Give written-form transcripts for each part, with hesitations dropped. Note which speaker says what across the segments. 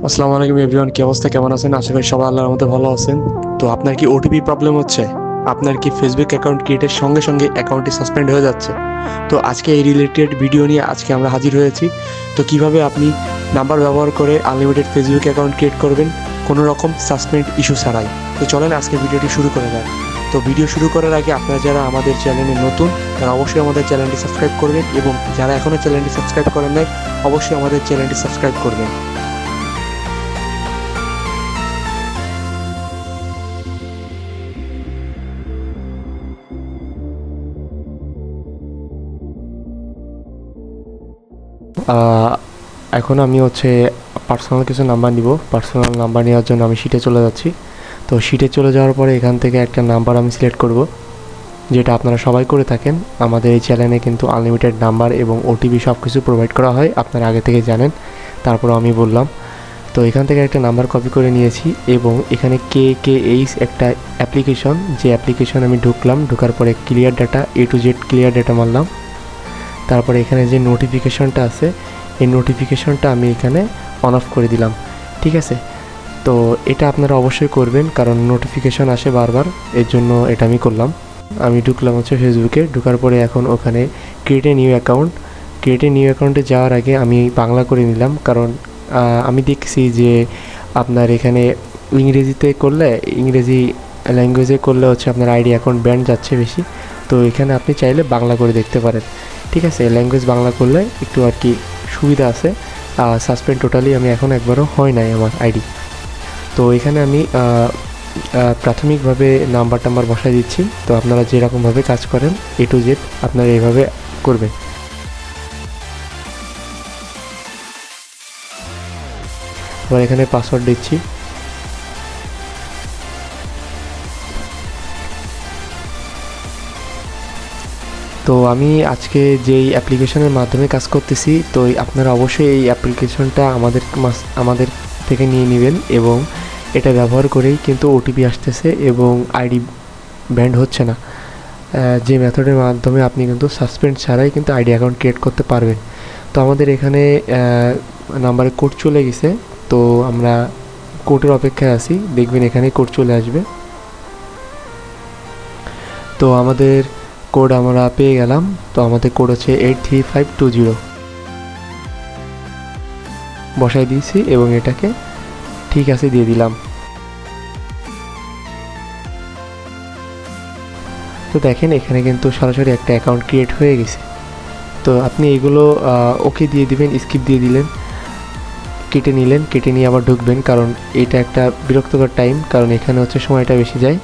Speaker 1: আসসালামু আলাইকুম এভরিওয়ান, কি অবস্থা, কেমন আছেন? আশা করি সবাই আল্লাহর মধ্যে ভালো আছেন। তো আপনার কি ওটিপি প্রবলেম হচ্ছে? আপনার কি ফেসবুক অ্যাকাউন্ট ক্রিয়েটের সঙ্গে সঙ্গে অ্যাকাউন্টটি সাসপেন্ড হয়ে যাচ্ছে? তো আজকে এই রিলেটেড ভিডিও নিয়ে আজকে আমরা হাজির হয়েছি। তো কিভাবে আপনি নাম্বার ব্যবহার করে আনলিমিটেড ফেসবুক অ্যাকাউন্ট ক্রিয়েট করবেন কোনো রকম সাসপেন্ড ইস্যু ছাড়াই। তো চলেন আজকে ভিডিওটি শুরু করে দেন। তো ভিডিও শুরু করার আগে আপনারা যারা আমাদের চ্যানেলে নতুন তারা অবশ্যই আমাদের চ্যানেলটি সাবস্ক্রাইব করবেন, এবং যারা এখনও চ্যানেলটি সাবস্ক্রাইব করেন নাই অবশ্যই আমাদের চ্যানেলটি সাবস্ক্রাইব করবেন। আহ, এখন আমি পার্সোনাল কিছু নাম্বার নিব। পার্সোনাল নাম্বার নেওয়ার জন্য আমি শিটে চলে যাচ্ছি। তো শিটে চলে যাওয়ার পরে এখান থেকে একটা নাম্বার আমি সিলেক্ট করব, যেটা আপনারা সবাই করে থাকেন। আমাদের এই চ্যানেলে কিন্তু আনলিমিটেড নাম্বার এবং ওটিপি সব কিছু প্রোভাইড করা হয়, আপনারা আগে থেকে জানেন, তারপর আমি বললাম। তো এখান থেকে একটা নাম্বার কপি করে নিয়েছি, এবং এখানে KKH একটা অ্যাপ্লিকেশন, যে অ্যাপ্লিকেশন আমি ঢোকার পরে clear data A to Z clear data মারলাম। তারপরে এখানে যে নোটিফিকেশনটা আছে এই নোটিফিকেশনটা আমি এখানে অন অফ করে দিলাম। ঠিক আছে, তো এটা আপনারা অবশ্যই করবেন, কারণ নোটিফিকেশন আসে বারবার, এর জন্য এটা আমি করলাম। আমি ঢুকলাম ফেসবুকে। ঢোকার পরে এখন ওখানে ক্রিয়েট এ নিউ অ্যাকাউন্টে যাওয়ার আগে আমি বাংলা করে নিলাম, কারণ আমি দেখছি যে আপনার এখানে ইংরেজিতে করলে, ইংরেজি ল্যাঙ্গুয়েজে করলে আপনার আইডি অ্যাকাউন্ট ব্যান্ড যাচ্ছে বেশি। তো এখানে আপনি চাইলে বাংলা করে দেখতে পারেন। ঠিক আছে, ল্যাঙ্গুয়েজ বাংলা করলে একটু আর কি সুবিধা আছে। সাসপেন্ড টোটালি আমি এখন একবারও হয় নাই আমার আইডি। তো এখানে আমি প্রাথমিকভাবে নাম্বার বসাই দিচ্ছি। তো আপনারা যেরকমভাবে কাজ করেন A to Z আপনারা এইভাবে করবেন। আবার এখানে পাসওয়ার্ড দিচ্ছি। তো আমি আজকে যেই অ্যাপ্লিকেশনের মাধ্যমে কাজ করতেছি, তো আপনারা অবশ্যই এই অ্যাপ্লিকেশনটা আমাদের থেকে নিয়ে নেবেন, এবং এটা ব্যবহার করেই কিন্তু ওটিপি আসতেছে এবং আইডি ব্যান্ড হচ্ছে না। যে মেথডের মাধ্যমে আপনি কিন্তু সাসপেন্ড ছাড়াই কিন্তু আইডি অ্যাকাউন্ট ক্রিয়েট করতে পারবেন। তো আমাদের এখানে নাম্বারে কোড চলে গেছে, তো আমরা কোডের অপেক্ষায় আছি, দেখবেন এখানে কোড চলে আসবে। তো আমাদের কোড আমরা পেয়ে গেলাম। তো আমাদের কোড হচ্ছে 83520 বসাই দিয়েছি, এবং এটাকে ঠিক আছে দিয়ে দিলাম। তো দেখেন এখানে কিন্তু সরাসরি একটা অ্যাকাউন্ট ক্রিয়েট হয়ে গেছে। তো আপনি এগুলো ওকে দিয়ে দিবেন, স্কিপ দিয়ে দিলেন, কেটে নিয়ে আবার ঢুকবেন, কারণ এটা একটা বিরক্তকর টাইম, কারণ এখানে সময়টা বেশি যায়।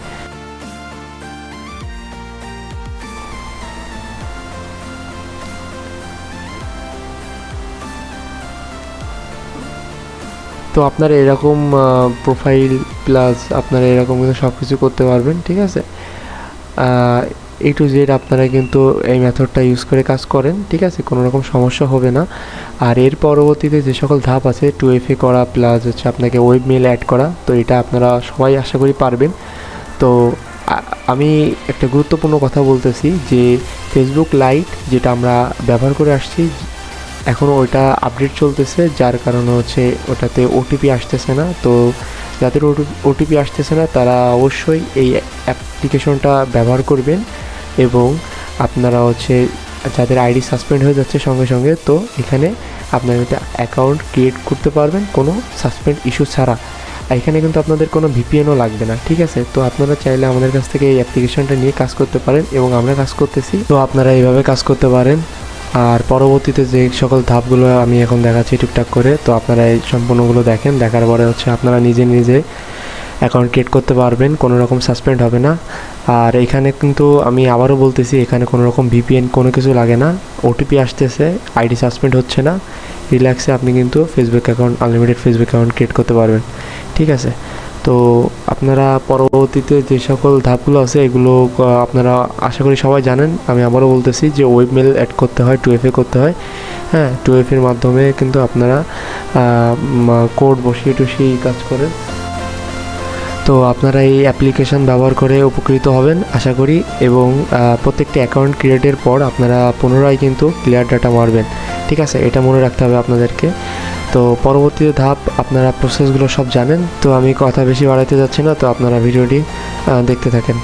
Speaker 1: তো আপনারা এরকম প্রোফাইল প্লাস আপনারা এরকম কিন্তু সব কিছু করতে পারবেন। ঠিক আছে, A to Z আপনারা কিন্তু এই মেথডটা ইউজ করে কাজ করেন। ঠিক আছে, কোনো রকম সমস্যা হবে না। আর এর পরবর্তীতে যে সকল ধাপ আছে 2FA করা প্লাস আপনাকে ওয়েব মেল অ্যাড করা, তো এটা আপনারা সবাই আশা করি পারবেন। তো আমি একটা গুরুত্বপূর্ণ কথা বলতেছি যে ফেসবুক লাইট যেটা আমরা ব্যবহার করে আসছি, এখনও ওইটা আপডেট চলতেছে, যার কারণে ওটাতে ওটিপি আসতেছে না। তো যাদের ওটিপি আসতেছে না তারা অবশ্যই এই অ্যাপ্লিকেশনটা ব্যবহার করবেন, এবং আপনারা যাদের আইডি সাসপেন্ড হয়ে যাচ্ছে সঙ্গে সঙ্গে, তো এখানে আপনারা অ্যাকাউন্ট ক্রিয়েট করতে পারবেন কোনো সাসপেন্ড ইস্যু ছাড়া। এখানে কিন্তু আপনাদের কোনো ভিপিএনও লাগবে না। ঠিক আছে, তো আপনারা চাইলে আমাদের কাছ থেকে এই অ্যাপ্লিকেশনটা নিয়ে কাজ করতে পারেন, এবং আমরা কাজ করতেছি, তো আপনারা এইভাবে কাজ করতে পারেন। আর পরবর্তীতে যে সকল ধাপগুলো আমি এখন দেখাচ্ছি টুকটাক করে, তো আপনারা এই সম্পূর্ণগুলো দেখেন, দেখার পরে আপনারা নিজে অ্যাকাউন্ট ক্রিয়েট করতে পারবেন, কোনো রকম সাসপেন্ড হবে না। আর এখানে কিন্তু আমি আবারও বলতেছি, এখানে কোনো রকম ভিপিএন কোনো কিছু লাগে না। ওটিপি আসতেছে, আইডি সাসপেন্ড হচ্ছে না, রিল্যাক্সে আপনি কিন্তু Facebook account, unlimited Facebook account create করতে পারবেন। ঠিক আছে, তো আপনারা পরবর্তীতে যে সকল ধাপগুলো আছে এগুলো আপনারা আশা করি সবাই জানেন। আমি আবারও বলতেছি যে ওয়েব মেল অ্যাড করতে হয়, 2FA করতে হয়। হ্যাঁ, 2FAর মাধ্যমে কিন্তু আপনারা কোড বসিয়ে কাজ করেন। তো আপনারা এই অ্যাপ্লিকেশন ব্যবহার করে উপকৃত হবেন আশা করি, এবং প্রত্যেকটি অ্যাকাউন্ট ক্রিয়েটের পর আপনারা পুনরায় কিন্তু ক্লিয়ার ডাটা মারবেন। ঠিক আছে, এটা মনে রাখতে হবে আপনাদেরকে। তো পরবর্তী ধাপ আপনারা প্রসেসগুলো সব জানেন, তো আমি কথা বেশি বাড়াইতে যাচ্ছি না, তো আপনারা ভিডিওটি দেখতে থাকেন।